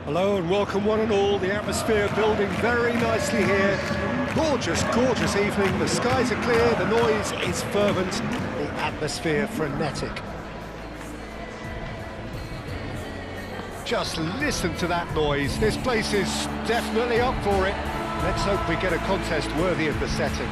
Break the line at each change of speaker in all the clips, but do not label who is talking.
Hello and welcome one and all. The atmosphere building very nicely here. Gorgeous, gorgeous evening. The skies are clear, the noise is fervent, the atmosphere frenetic. Just listen to that noise. This place is definitely up for it. Let's hope we get a contest worthy of the setting.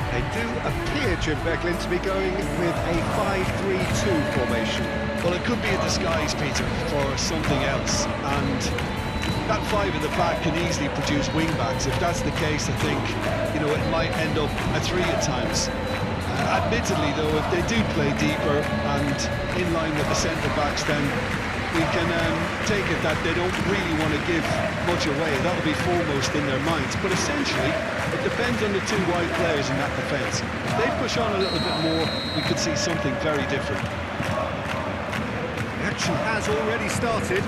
They do appear, Jim Becklin, to be going with a 5-3-2 formation.
Well, it could be a disguise, Peter, for something else, and that five at the back can easily produce wing-backs. If that's the case, I think, you know, it might end up a three at times. Admittedly, though, if they do play deeper and in line with the centre-backs, then we can take it that they don't really want to give much away. That'll be foremost in their minds. But essentially, it depends on the two wide players in that defence. If they push on a little bit more, we could see something very different.
The action has already started.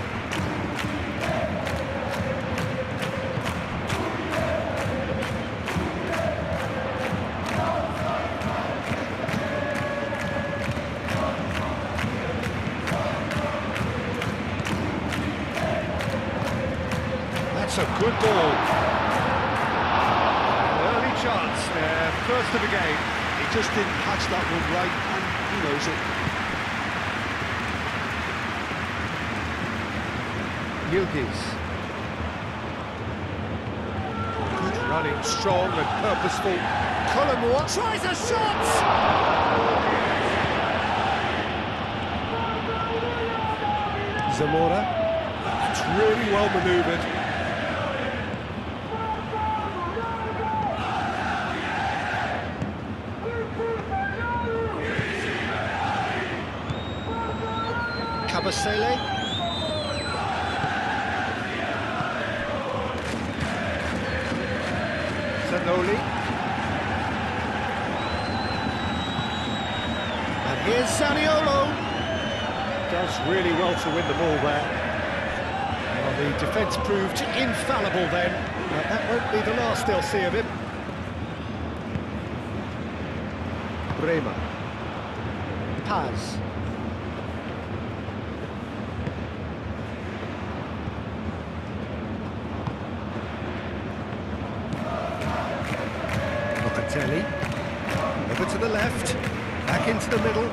That's a good ball. Early chance there, first of the game.
He just didn't catch that one right, and he knows it.
Yildiz. Good running, strong and purposeful. Colomboigh tries a shot! Zamora. It's really well manoeuvred. Kabasele. Zanoli. And here's Zaniolo. Does really well to win the ball there. Well, the defence proved infallible then. That won't be the last they'll see of him. Bremer. Paz. Locatelli, over to the left, back into the middle.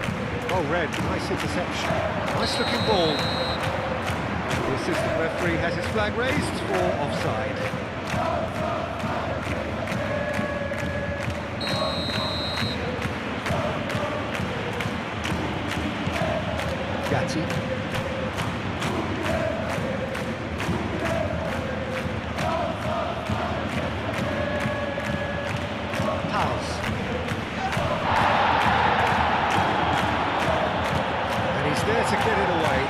Oh, Red, nice interception. Nice looking ball. The assistant referee has his flag raised for offside. Gatti. There to get it away,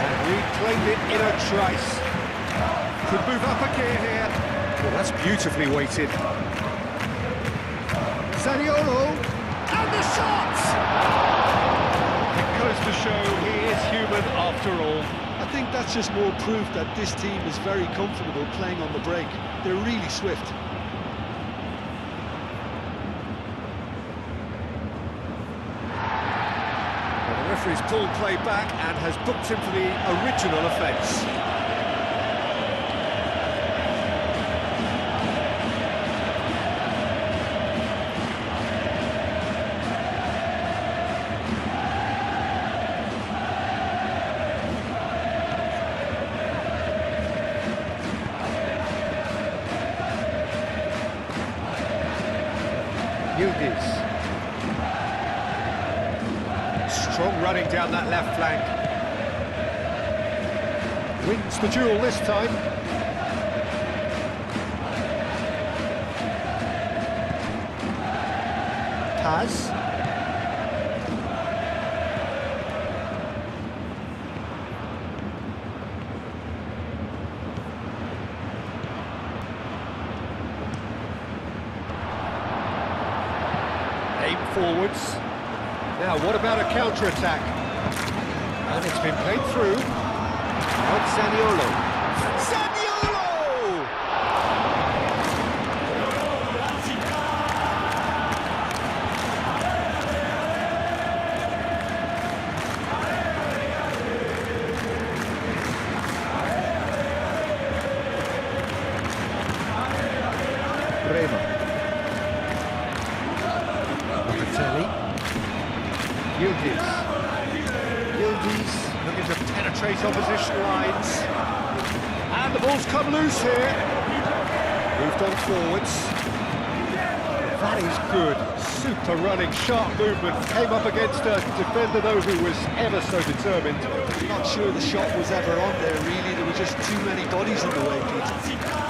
and reclaimed it in a trice. Could move up a gear here. Well, that's beautifully weighted. Zaniolo, and the shot! It goes to show he is human after all.
I think that's just more proof that this team is very comfortable playing on the break. They're really swift.
The referee's pulled play back and has booked him for the original offence. Udinese. Strong running down that left flank. Wins the duel this time. Paz. forwards. Now, what about a counter-attack? And it's been played through. On Zaniolo. Zaniolo! Yildiz looking to penetrate opposition lines. And the ball's come loose here. Moved on forwards. That is good. Super running, sharp movement. Came up against a defender, though, who was ever so determined.
I'm not sure the shot was ever on there, really. There were just too many bodies in the way, Peter.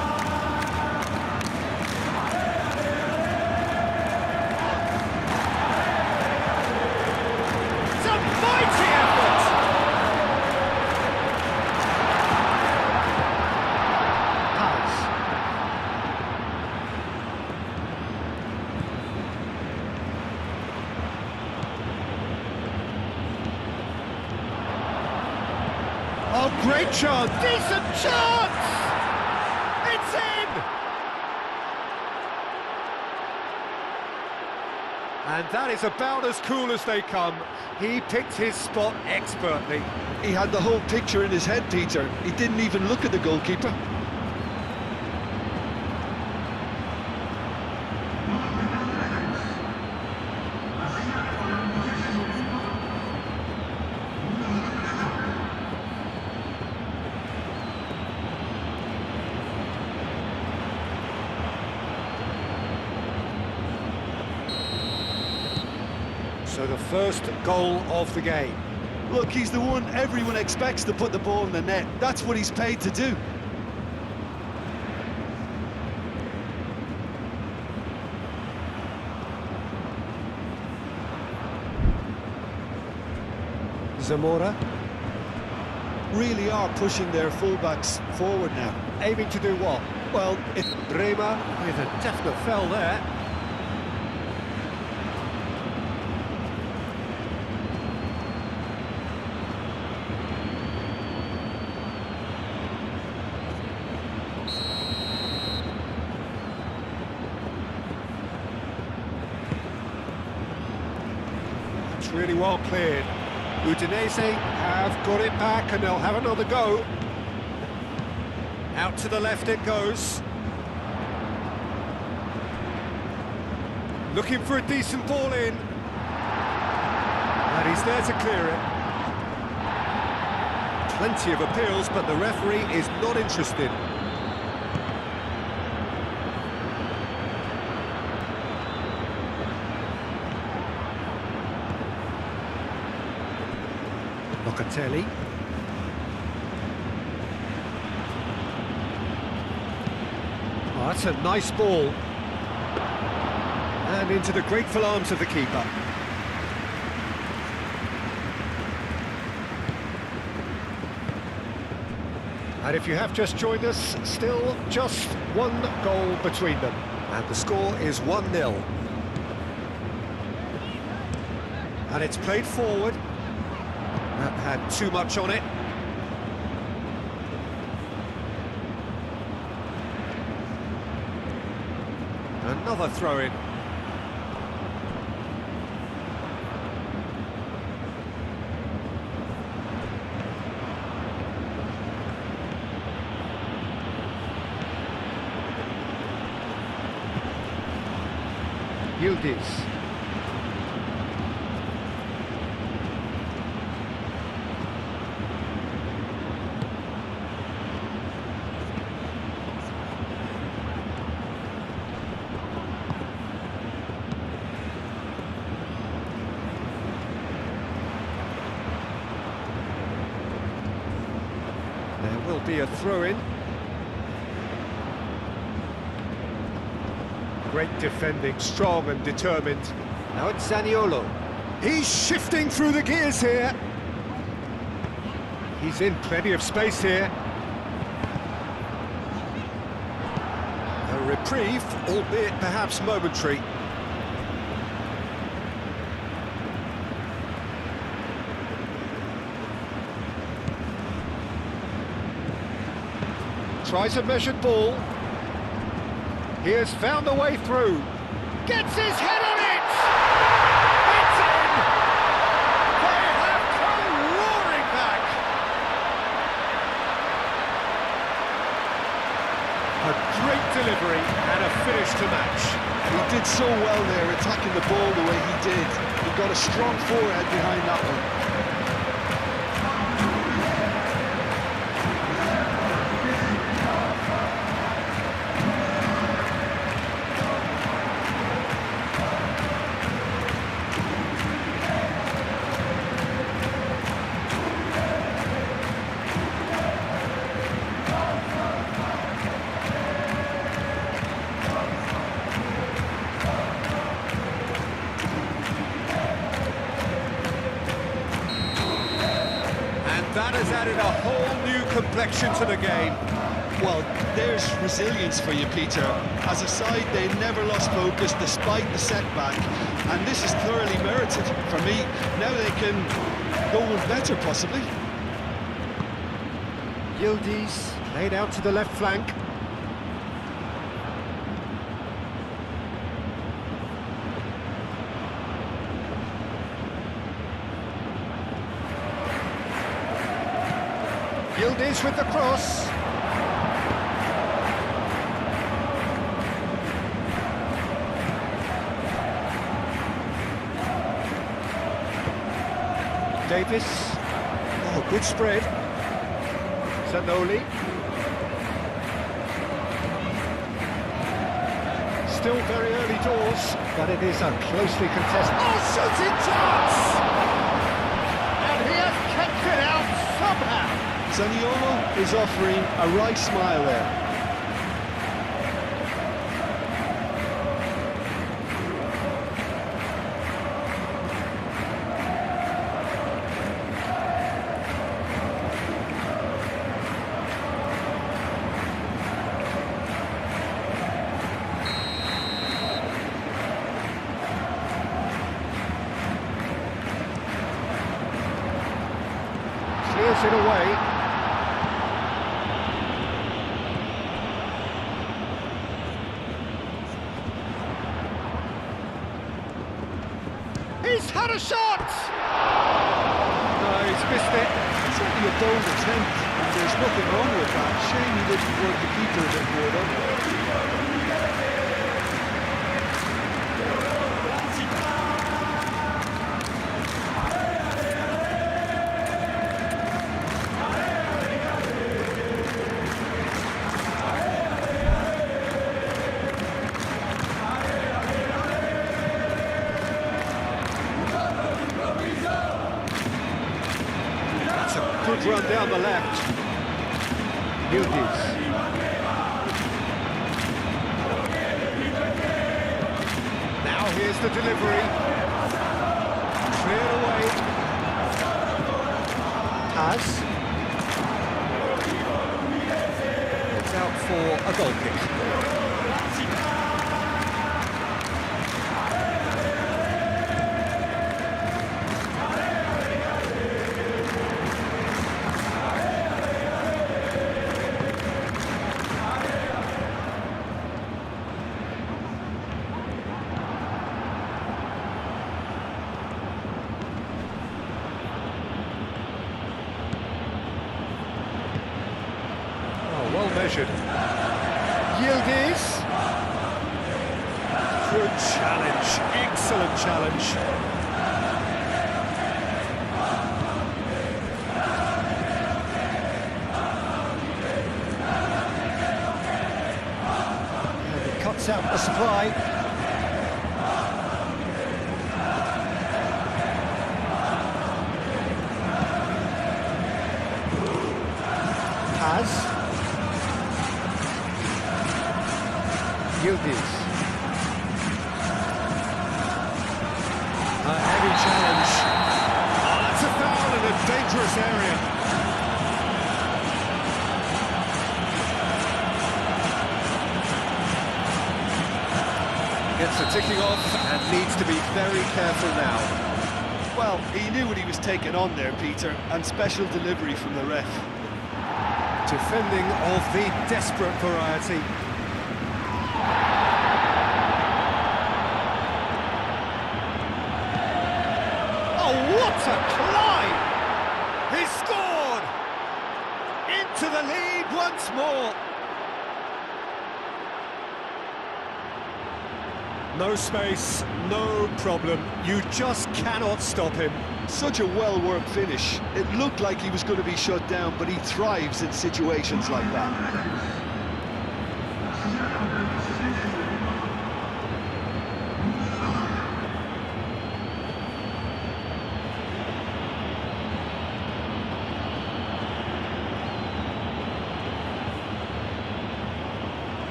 Oh, great chance! Decent chance! It's in! And that is about as cool as they come. He picked his spot expertly.
He had the whole picture in his head, Peter. He didn't even look at the goalkeeper.
So the first goal of the game.
Look, he's the one everyone expects to put the ball in the net. That's what he's paid to do.
Zamora.
Really are pushing their fullbacks forward now.
Aiming to do what?
Well, if
Bremer with a definite foul there. It's really well cleared. Udinese have got it back and they'll have another go. Out to the left it goes. Looking for a decent ball in. And he's there to clear it. Plenty of appeals, but the referee is not interested. Locatelli. Oh, that's a nice ball. And into the grateful arms of the keeper. And if you have just joined us, still just one goal between them. And the score is 1-0. And it's played forward. That had too much on it. Another throw-in. Yildiz. There will be a throw-in. Great defending, strong and determined. Now it's Zaniolo. He's shifting through the gears here. He's in plenty of space here. A reprieve, albeit perhaps momentary. Tries a measured ball. He has found a way through. Gets his head on it! It's in! They have come roaring back! A great delivery and a finish to match.
He did so well there, attacking the ball the way he did. He got a strong forehead behind that one.
That has added a whole new complexion to the game.
Well, there's resilience for you, Peter. As a side, they never lost focus despite the setback, and this is thoroughly merited. For me, now they can go one better, possibly.
Yildiz laid out to the left flank. Yildiz with the cross. Davis. Oh, good spread. Zanoli. Still very early doors, but it is a closely contested... Oh, shooting chance! And he has kept it out somehow.
Zaniolo is offering a right smile there.
Clears it away. He's had a shot! No, he's missed it.
It's only a bold attempt, and there's nothing wrong with that. Shame he didn't work the keeper a bit more, though.
Good run down the left. Yildiz. Now here's the delivery. Cleared away. Taz. It's out for a goal kick. Well measured. Yildiz. Good challenge. Excellent challenge. And he cuts out the supply. Taz. Yildiz. A heavy challenge. Oh, that's a foul in a dangerous area. Gets the ticking off and needs to be very careful now.
Well, he knew what he was taking on there, Peter, and special delivery from the ref.
Defending of the desperate variety. Oh, what a climb! He's scored! Into the lead once more. No space, no problem. You just cannot stop him.
Such a well-worked finish. It looked like he was going to be shut down, but he thrives in situations like that.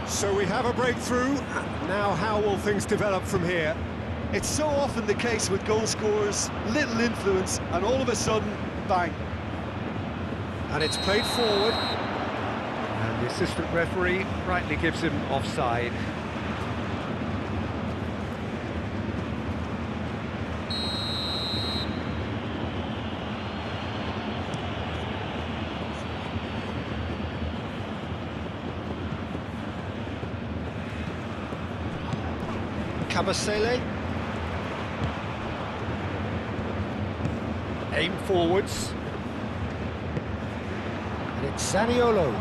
So we have a breakthrough. Now how will things develop from here?
It's so often the case with goal scorers, little influence, and all of a sudden, bang.
And it's played forward. And the assistant referee rightly gives him offside. Cabasele. Aim forwards. And it's Zaniolo.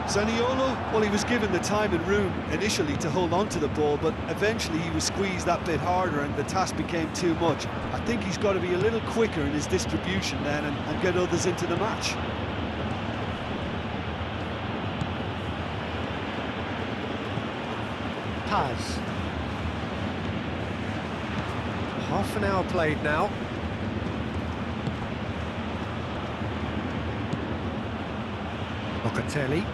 Zaniolo, well, he was given the time and room initially to hold on to the ball, but eventually he was squeezed that bit harder and the task became too much. I think he's got to be a little quicker in his distribution then and get others into the match.
Paz. Half an hour played now. Locatelli.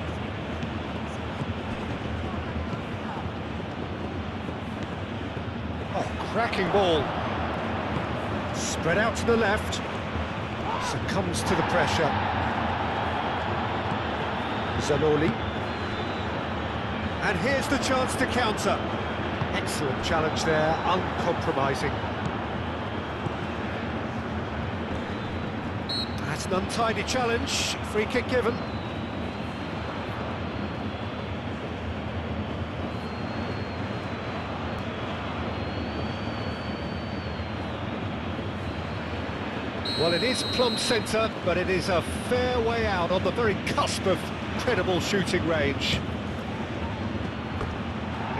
Oh, cracking ball. Spread out to the left. Succumbs to the pressure. Zanoli. And here's the chance to counter. Excellent challenge there, uncompromising. That's an untidy challenge, free kick given. Well, it is plumb centre, but it is a fair way out on the very cusp of credible shooting range.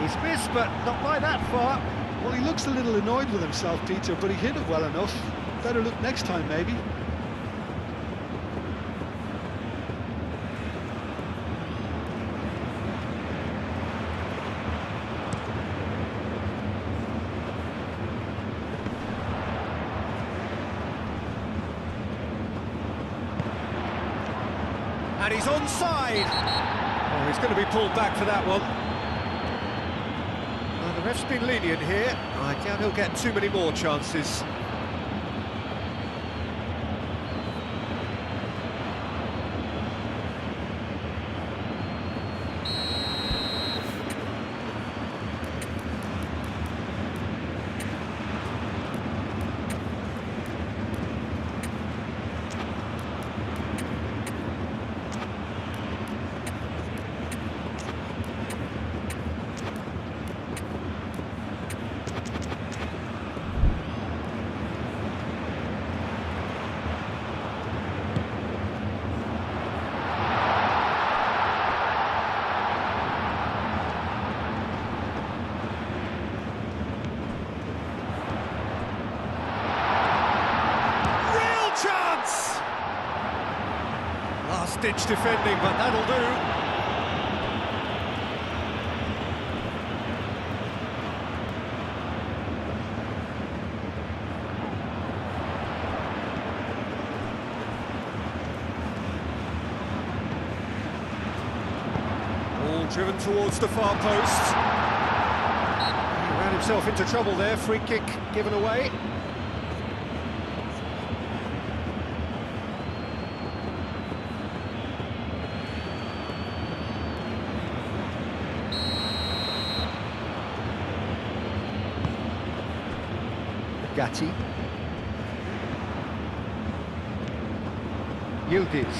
He's missed, but not by that far.
Well, he looks a little annoyed with himself, Peter, but he hit it well enough. Better look next time, maybe.
And he's onside. Oh, he's going to be pulled back for that one. The ref's been lenient here. I doubt he'll get too many more chances. Last-ditch defending, but that'll do. Ball driven towards the far post. He ran himself into trouble there, free kick given away. Gatti. Yildiz.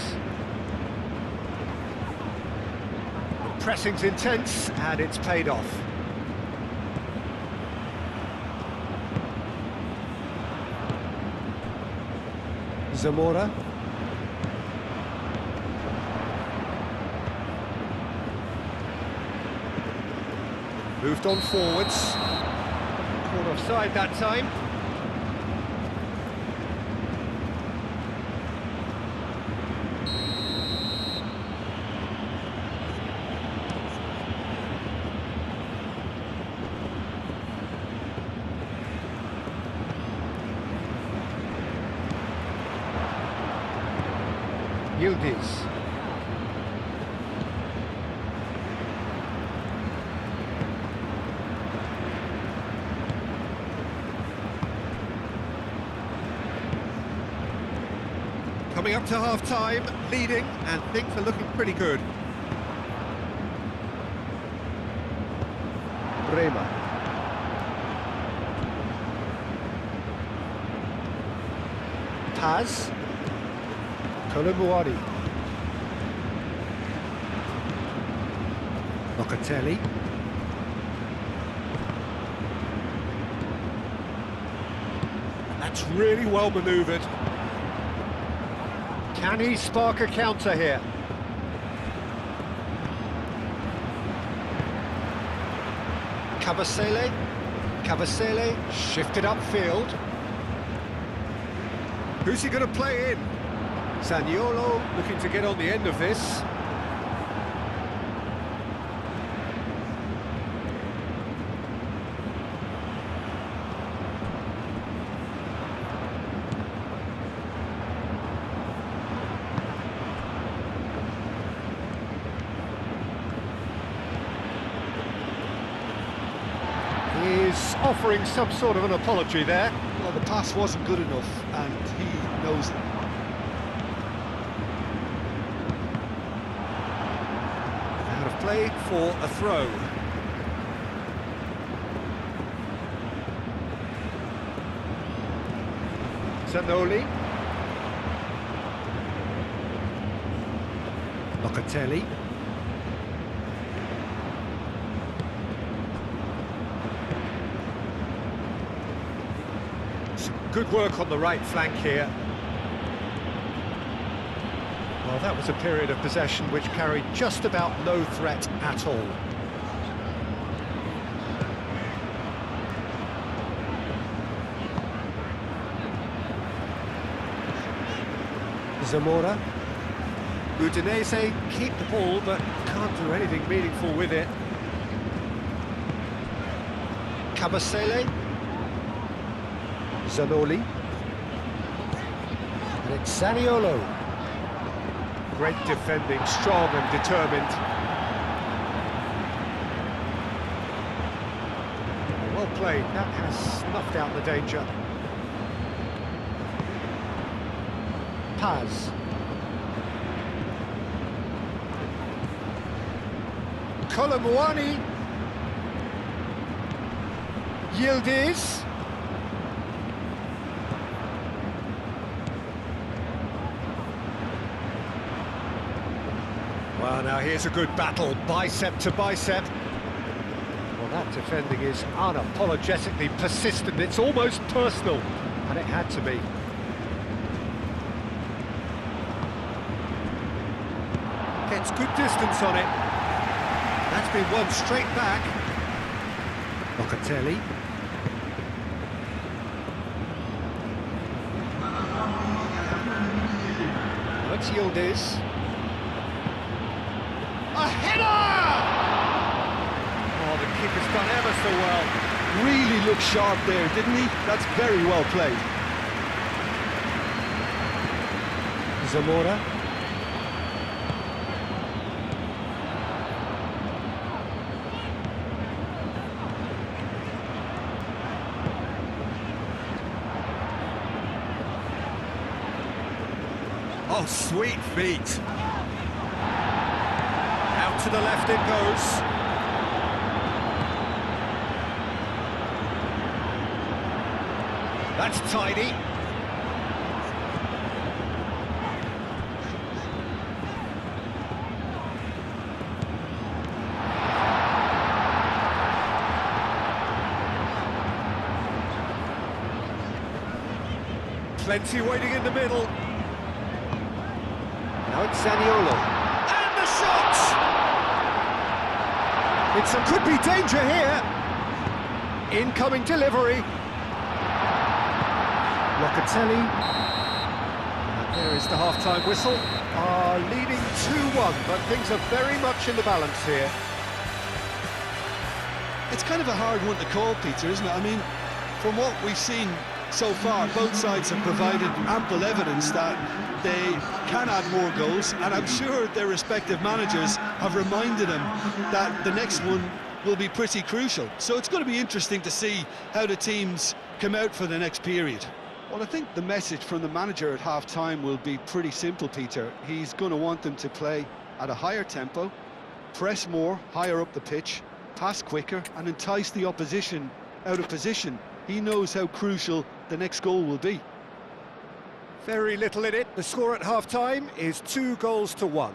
The pressing's intense and it's paid off. Zamora. Moved on forwards. Caught offside that time. Yildiz. Coming up to half-time, leading, and things are looking pretty good. Bremer. Paz. Colomboani. Locatelli. That's really well manoeuvred. Can he spark a counter here? Cavasele shifted upfield. Who's he going to play in? Zaniolo looking to get on the end of this. He's offering some sort of an apology there.
Well, the pass wasn't good enough, and he knows it.
Out of play for a throw. Zanoli. Locatelli. Good work on the right flank here. Well, that was a period of possession which carried just about no threat at all. Zamora. Udinese keep the ball but can't do anything meaningful with it. Cavasele. Zanoli. And it's Zaniolo. Great defending, strong and determined. Well played, that has snuffed out the danger. Paz. Colomboani. Yildiz. Well, now here's a good battle, bicep to bicep. Well, that defending is unapologetically persistent. It's almost personal, and it had to be. Gets good distance on it. That's been won straight back. Locatelli. That's Yildiz. A header! Oh, the keeper's done ever so well.
Really looked sharp there, didn't he? That's very well played.
Zamora. Oh, sweet feet. Out to the left it goes. That's tidy. Plenty waiting in the middle. Now it's Zaniolo. And the shot! Could be danger here. Incoming delivery. Locatelli. And there is the half-time whistle. Leading 2-1, but things are very much in the balance here.
It's kind of a hard one to call, Peter, isn't it? I mean, from what we've seen so far, both sides have provided ample evidence that they can add more goals, and I'm sure their respective managers have reminded them that the next one will be pretty crucial. So it's going to be interesting to see how the teams come out for the next period. Well, I think the message from the manager at half-time will be pretty simple, Peter. He's going to want them to play at a higher tempo, press more, higher up the pitch, pass quicker, and entice the opposition out of position. He knows how crucial the next goal will be.
Very little in it. The score at half-time is 2-1.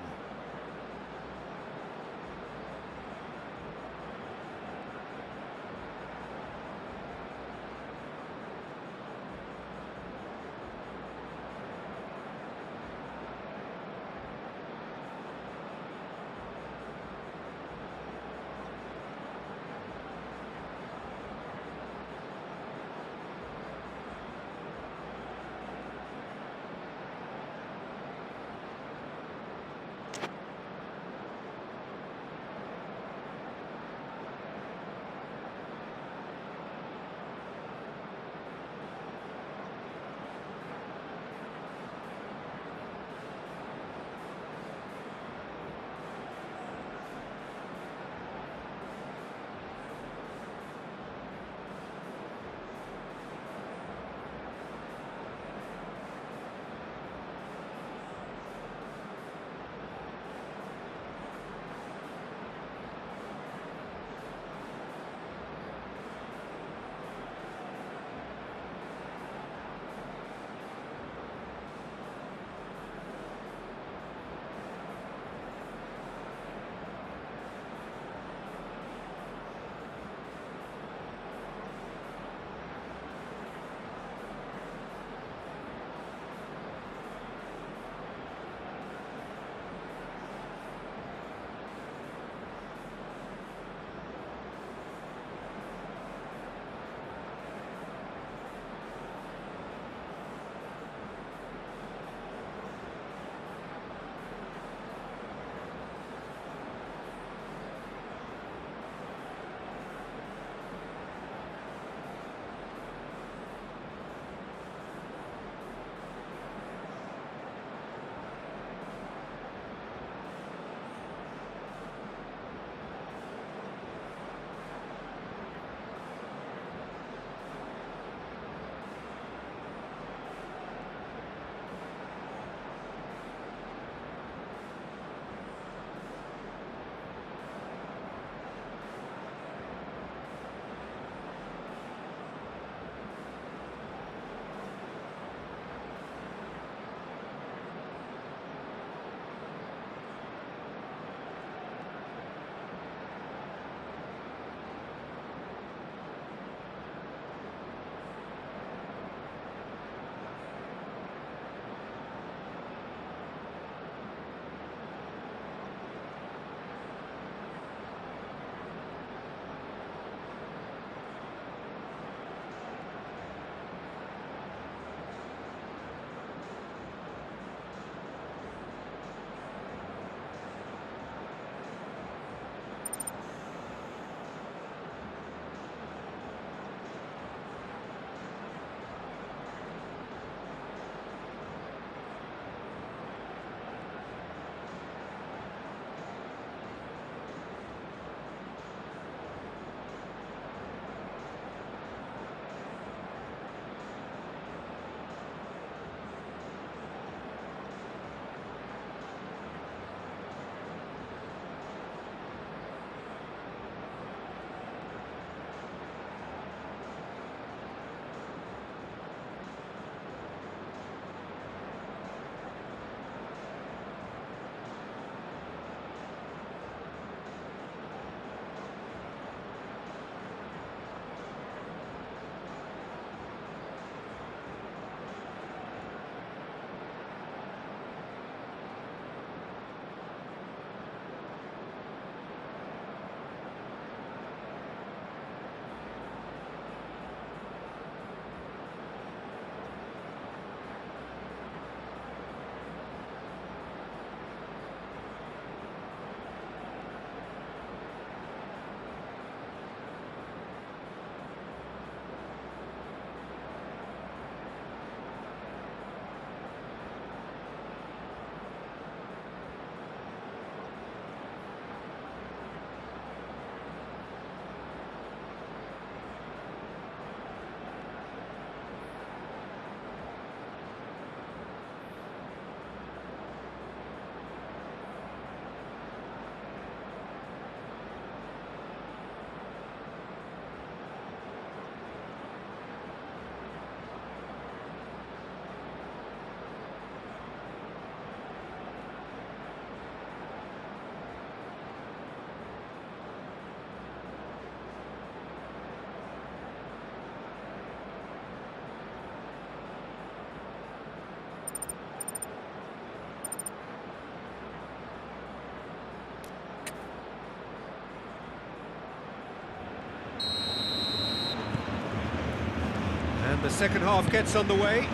The second half gets underway.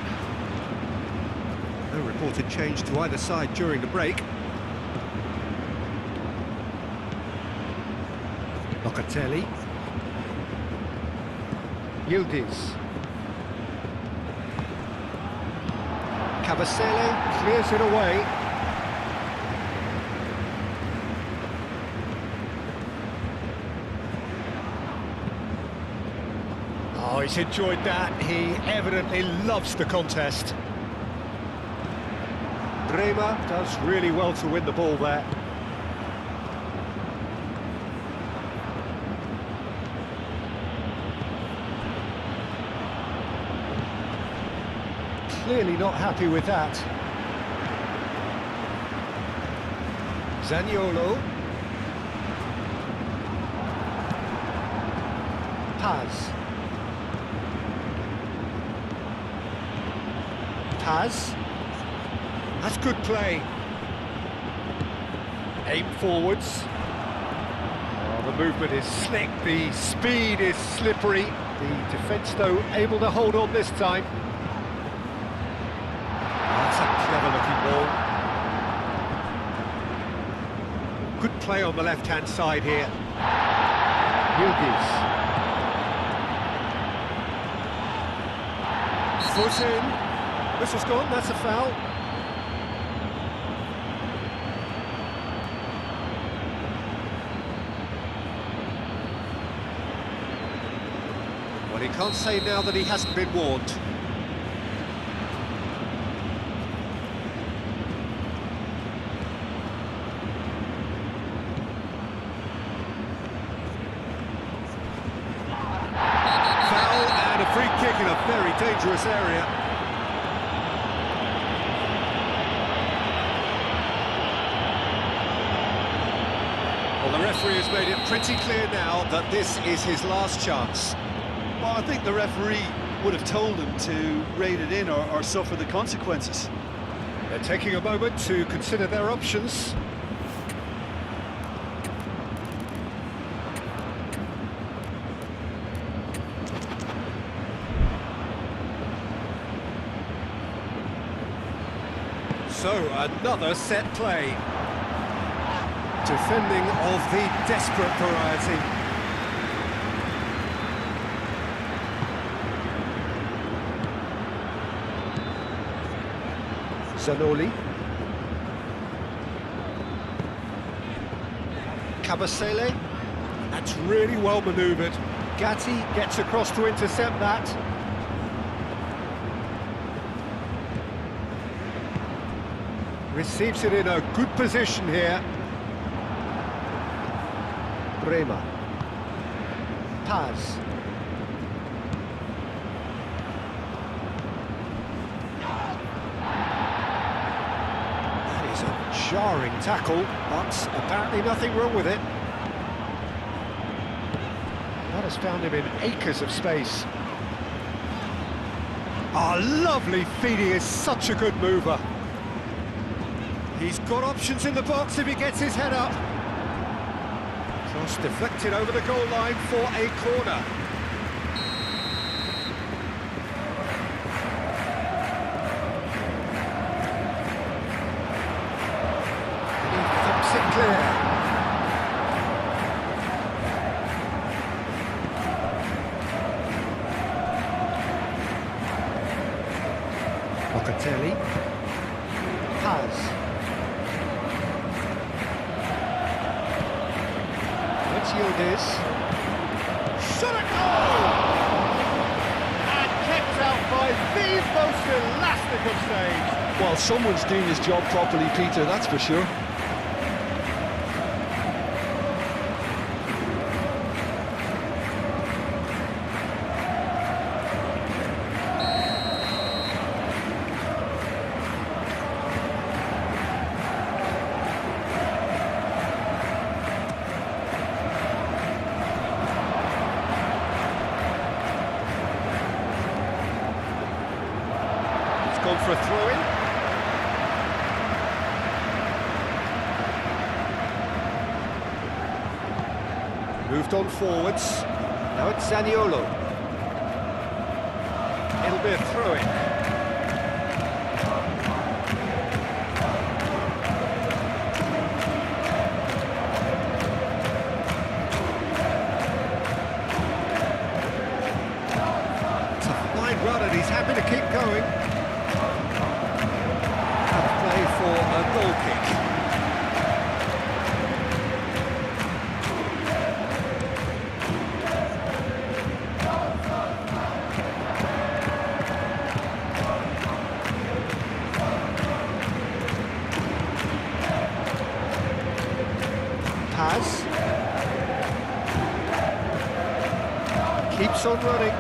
No reported change to either side during the break. Locatelli. Yildiz. Cavasele clears it away. Oh, he's enjoyed that. He evidently loves the contest. Bremer does really well to win the ball there. Clearly not happy with that. Zaniolo. Paz. Paz. That's good play. Aim forwards. Oh, the movement is slick, the speed is slippery. The defence, though, able to hold on this time. That's a clever-looking ball. Good play on the left-hand side here. Yildiz. Foot in. Whistle's gone, that's a foul. Well, he can't say now that he hasn't been warned. Foul and a free kick in a very dangerous area. Well, the referee has made it pretty clear now that this is his last chance.
Well, I think the referee would have told him to rein it in or suffer the consequences.
They're taking a moment to consider their options. So, another set play. Defending of the desperate variety. Zanoli. Cavasele. That's really well manoeuvred. Gatti gets across to intercept that. Receives it in a good position here. Bremer. Paz. That is a jarring tackle, but apparently nothing wrong with it. That has found him in acres of space. Ah, lovely feed, he is such a good mover. He's got options in the box if he gets his head up. Cross deflected over the goal line for a corner. And he thumps it clear. Locatelli. Paz. Yildiz. Shot at goal! And kept out by the most elastic of saves.
Well, someone's doing his job properly, Peter, that's for sure.
Gone for a throw-in. Moved on forwards. Now it's Zaniolo. It'll be a throw-in. It's a fine run and he's happy to keep going. Play for a goal kick. Pass. Keeps on running.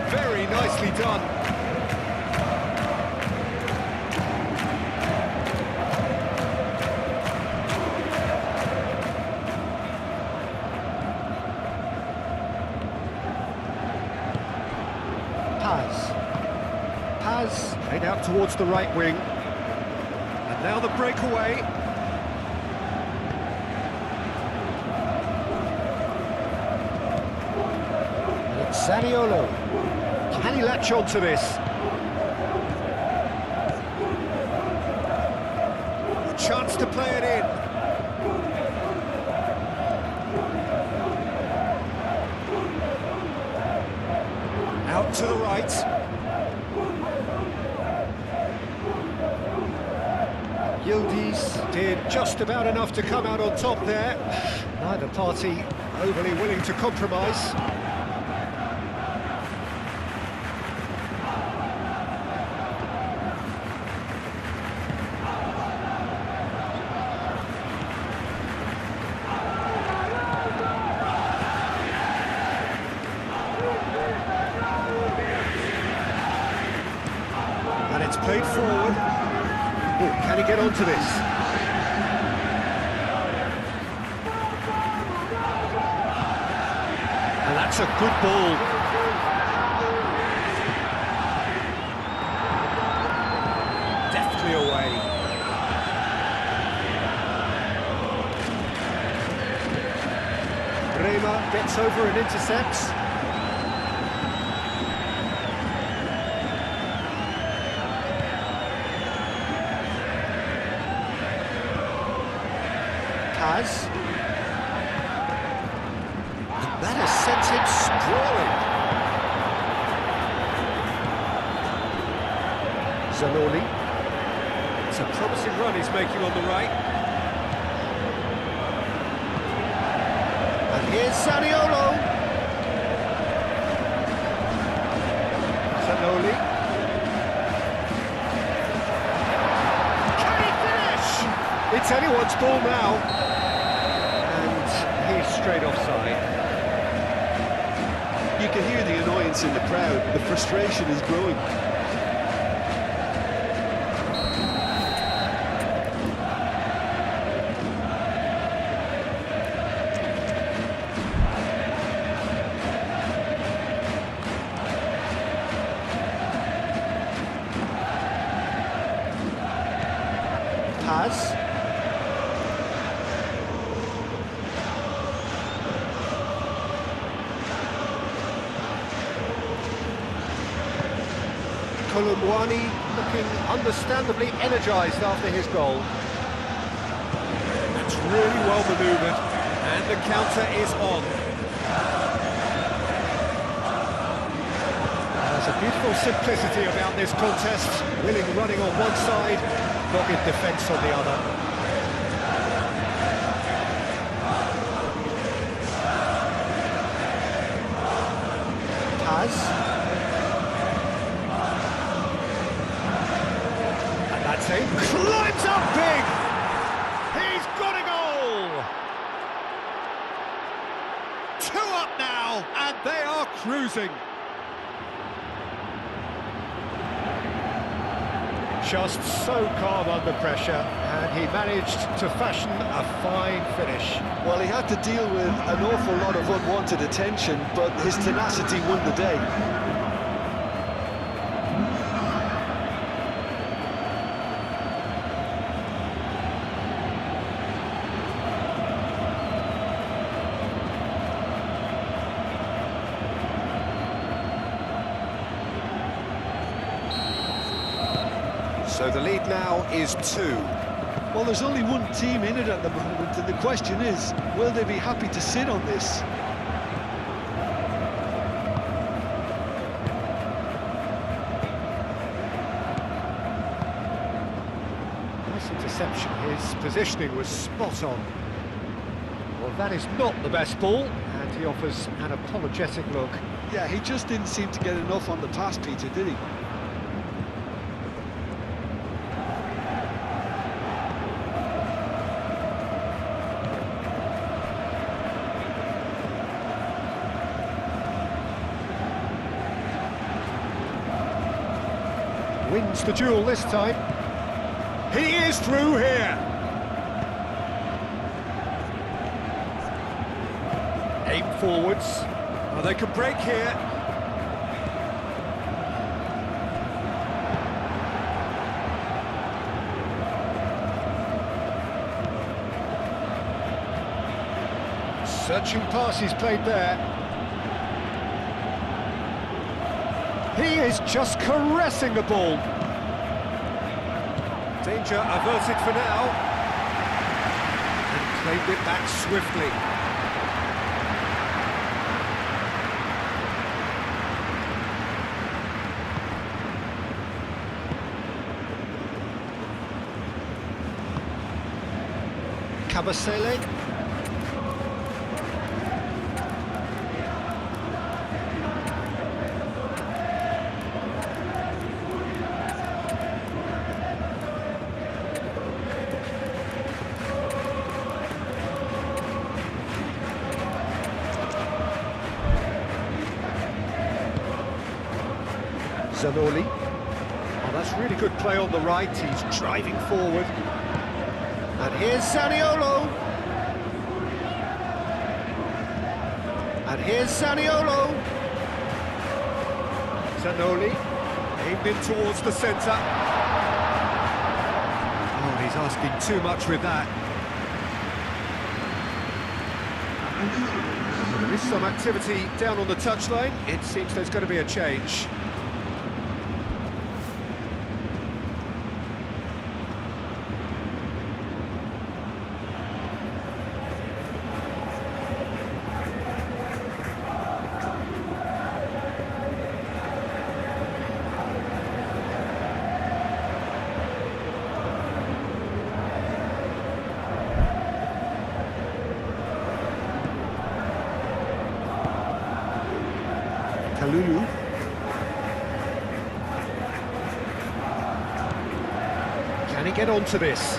Very nicely done. Paz played out towards the right wing. And now the breakaway. And it's Zaniolo. Can he latch on to this? A chance to play it in. Out to the right. Yildiz did just about enough to come out on top there. Neither party overly willing to compromise. And it's played forward. Oh, can he get onto this? And that's a good ball. Deftly away. Bremer gets over and intercepts. Has. And that has sent him sprawling. Zanoli. It's a promising run he's making on the right. And here's Zaniolo. Zanoli. Can he finish? It's anyone's ball now. He's straight offside.
You can hear the annoyance in the crowd. The frustration is growing.
Pass. Colomboani looking understandably energised after his goal. That's really well manoeuvred, and the counter is on. There's a beautiful simplicity about this contest. Willing running on one side, dogged defence on the other. Paz. Climbs up big! He's got a goal! 2 up now, and they are cruising. Just so calm under pressure, and he managed to fashion a fine finish.
Well, he had to deal with an awful lot of unwanted attention, but his tenacity won the day.
So the lead now is 2.
Well, there's only one team in it at the moment, and the question is, will they be happy to sit on this?
Nice interception. His positioning was spot on. Well, that is not the best ball, and he offers an apologetic look.
Yeah, he just didn't seem to get enough on the pass, Peter, did he?
Wins the duel this time. He is through here. Aim forwards. Oh, they can break here. Searching passes played there. He is just caressing the ball. Danger averted for now. And claimed it back swiftly. Cabasele. Zanoli. Oh, that's really good play on the right. He's driving forward. And here's Zaniolo. And here's Zaniolo. Zanoli, aimed in towards the centre. Oh, he's asking too much with that. There is some activity down on the touchline. It seems there's going to be a change. Kalulu. Can he get onto this?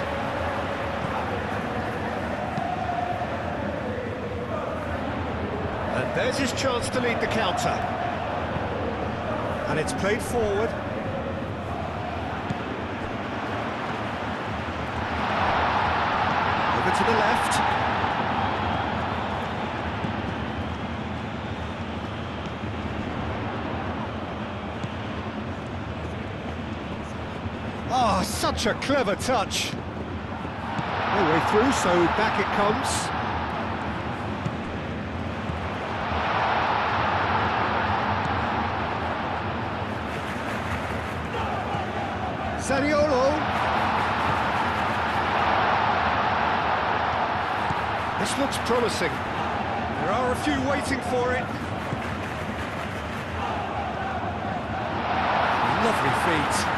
And there's his chance to lead the counter. And it's played forward. Over to the left. Oh, such a clever touch. No way through, so back it comes. Zaniolo. This looks promising. There are a few waiting for it. Lovely feet.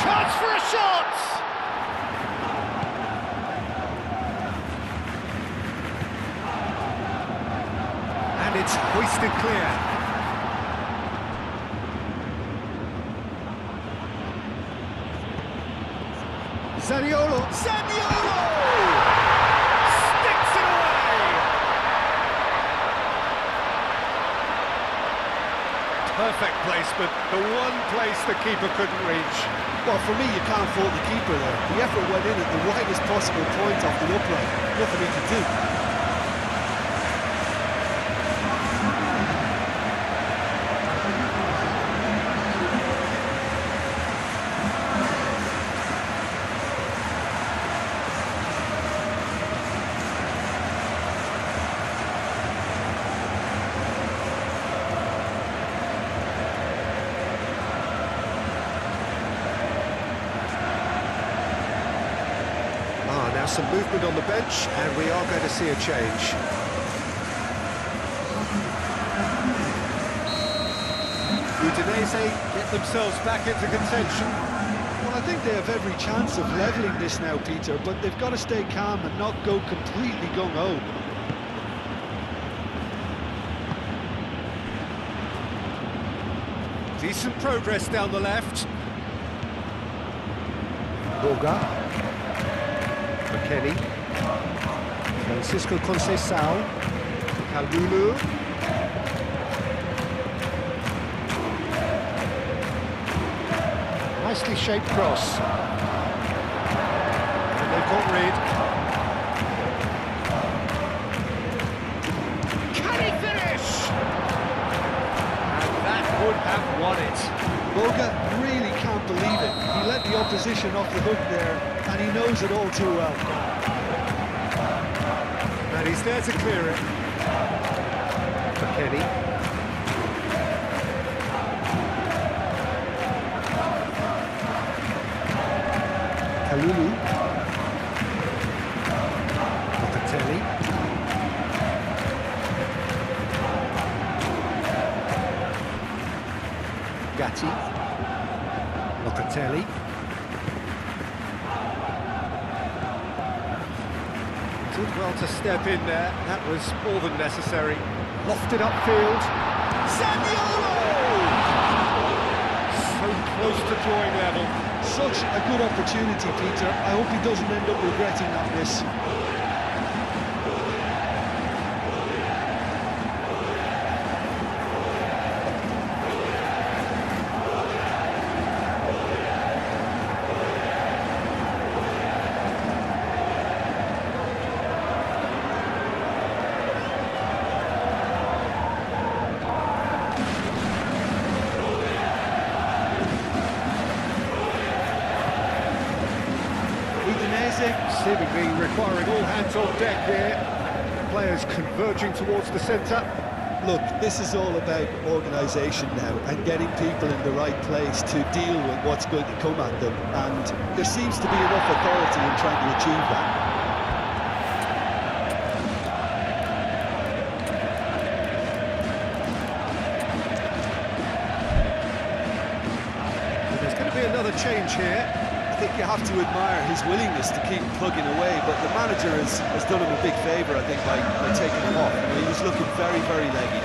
Chance for a shot! And it's hoisted clear. Zaniolo! Zaniolo! Sticks it away! Perfect placement, the one place the keeper couldn't reach.
Well, for me, you can't fault the keeper there. The effort went in at the widest possible point off the upright. Nothing he could do.
Now some movement on the bench, and we are going to see a change. Udinese get themselves back into contention.
Well, I think they have every chance of levelling this now, Peter, but they've got to stay calm and not go completely gung-ho.
Decent progress down the left.
Boga.
McKennie.
Francisco Conceição.
Kalulu. Nicely shaped cross. And they've got rid. Can he finish? And that would have won it.
Boga really can't believe it. He let the opposition off the hook there, and he knows it all too well.
And he's there to clear it. McKennie.
Kalulu.
Locatelli. Gatti. Locatelli. Did well to step in there. That was more than necessary. Lofted upfield. Zaniolo! So close to drawing level.
Such a good opportunity, Peter. I hope he doesn't end up regretting that miss.
Seemingly requiring all hands on deck here. Players converging towards the centre.
Look, this is all about organisation now and getting people in the right place to deal with what's going to come at them, and there seems to be enough authority in trying to achieve that.
There's going to be another change here.
I think you have to admire his willingness to keep plugging away, but the manager has done him a big favour, I think, by taking him off. He was looking very, very leggy.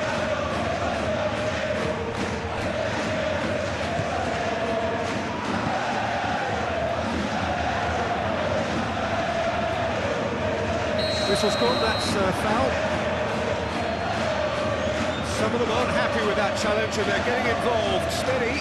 Whistle's gone, that's foul. Some of them aren't happy with that challenge and they're getting involved. Steady.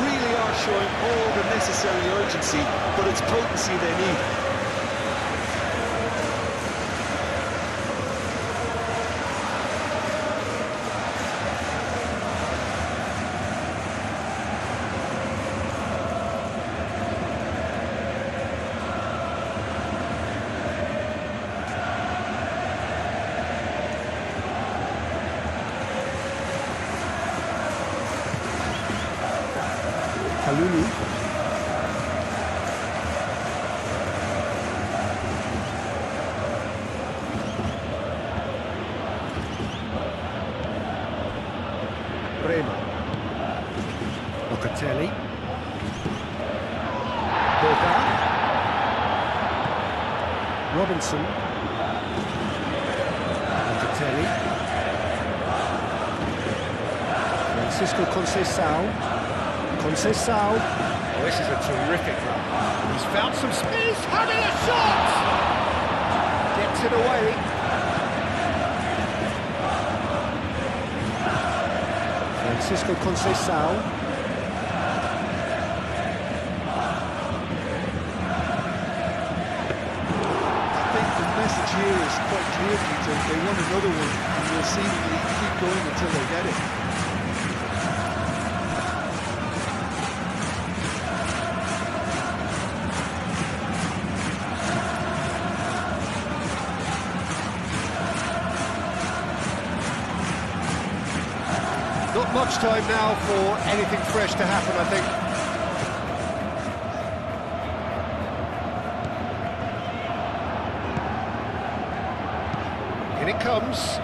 Really are showing all the necessary urgency, but it's potency they need.
Kalulu.
Brema. Locatelli.
Boga. Robinson.
Locatelli.
Francisco Conceição. Conceição.
Oh, this is a terrific run. He's found some space, having a shot! Gets it away.
Francisco Conceição.
I think the message here is quite here, Peter. They want another one, and will seemingly keep going until they get it.
Not much time now for anything fresh to happen, I think. In it comes.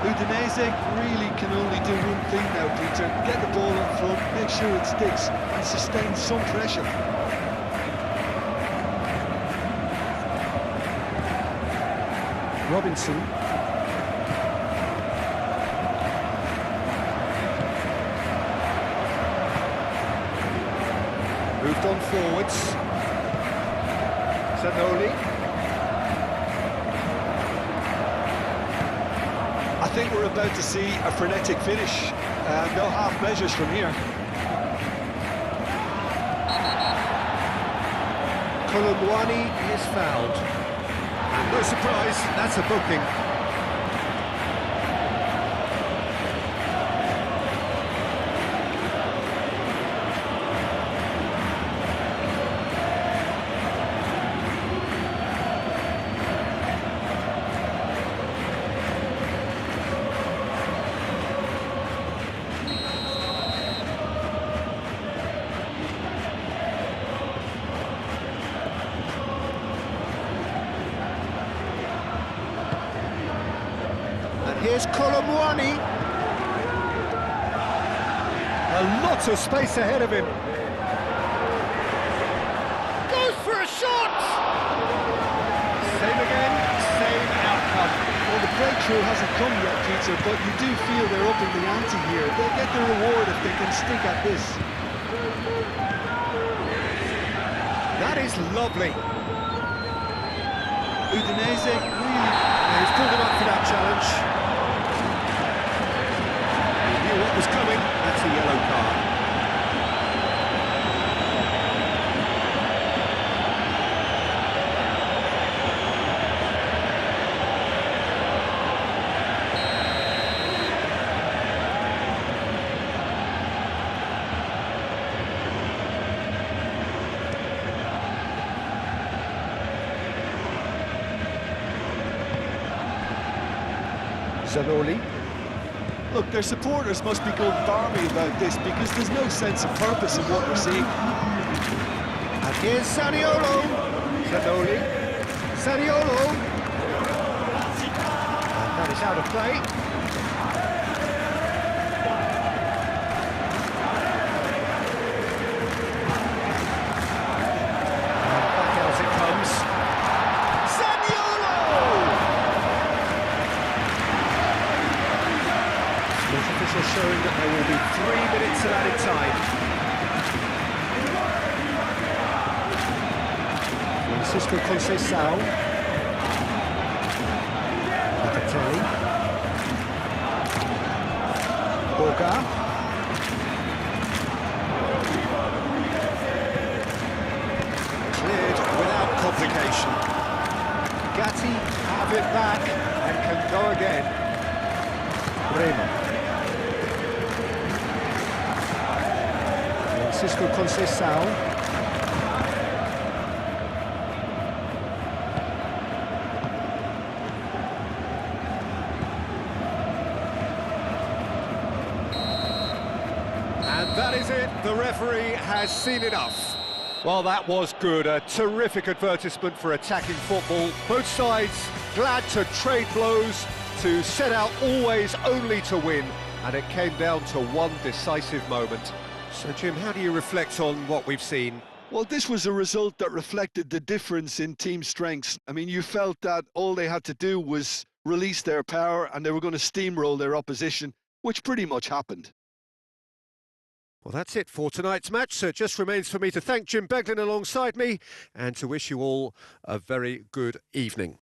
Udinese really can only do one thing now, Peter. Get the ball up front, make sure it sticks, and sustain some pressure.
Robinson.
Moved on forwards. Zanoli.
I think we're about to see a frenetic finish. No half measures from here.
Colomboani is fouled. And no surprise, that's a booking. Here's Colomboani. A lot of space ahead of him. Goes for a shot! Same again, same outcome.
Well, the breakthrough hasn't come yet, Peter, but you do feel they're up in the ante here. They'll get the reward if they can stick at this.
That is lovely.
Udinese really...
He's pulled him up for that challenge. What was coming, that's a yellow card. Zanoli.
Look, their supporters must be going balmy about this because there's no sense of purpose in what we're seeing.
And here's Zaniolo. Zanoli. Zaniolo. And that is out of play. And back out it comes. Zaniolo! Official showing that there will be 3 minutes of added time.
Francisco Conceição. Locatelli. Boga.
Cleared without complication. Gatti have it back and can go again.
Bremer. Francisco Conceição.
And that is it, the referee has seen enough. Well, that was good, a terrific advertisement for attacking football. Both sides glad to trade blows, to set out always only to win, and it came down to one decisive moment. So, Jim, how do you reflect on what we've seen?
Well, this was a result that reflected the difference in team strengths. I mean, you felt that all they had to do was release their power and they were going to steamroll their opposition, which pretty much happened.
Well, that's it for tonight's match, so it just remains for me to thank Jim Beglin alongside me and to wish you all a very good evening.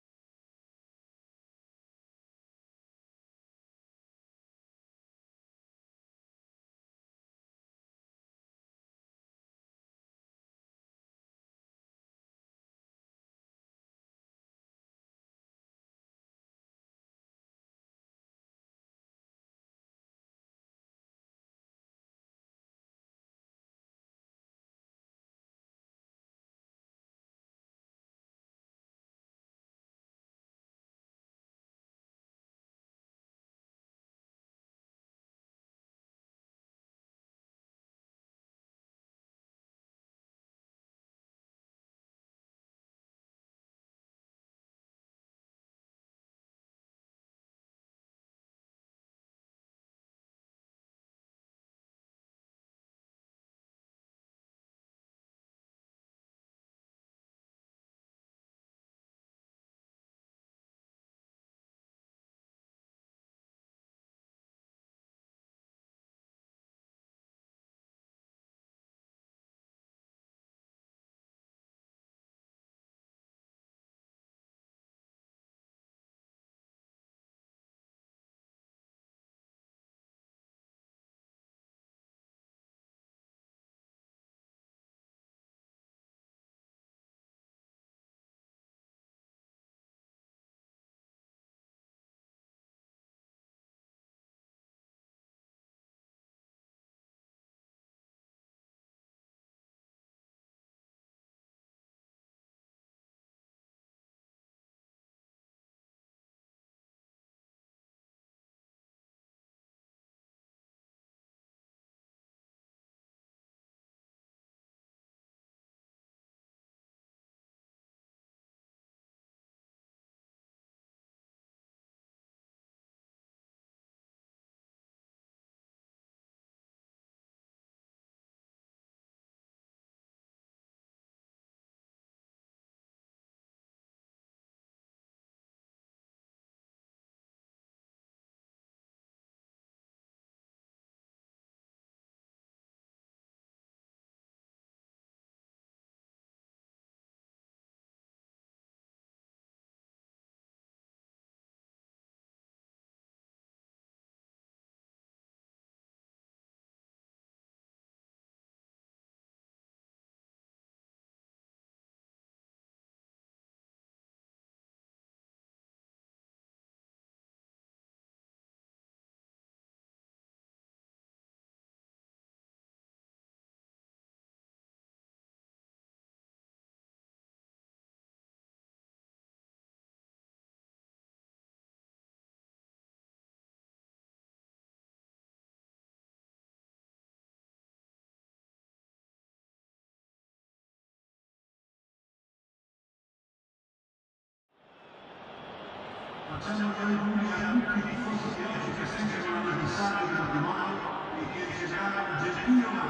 Facciamo gli auguri a tutti i tifosi che oggi festeggiano l'anniversario del matrimonio e che in generale gentile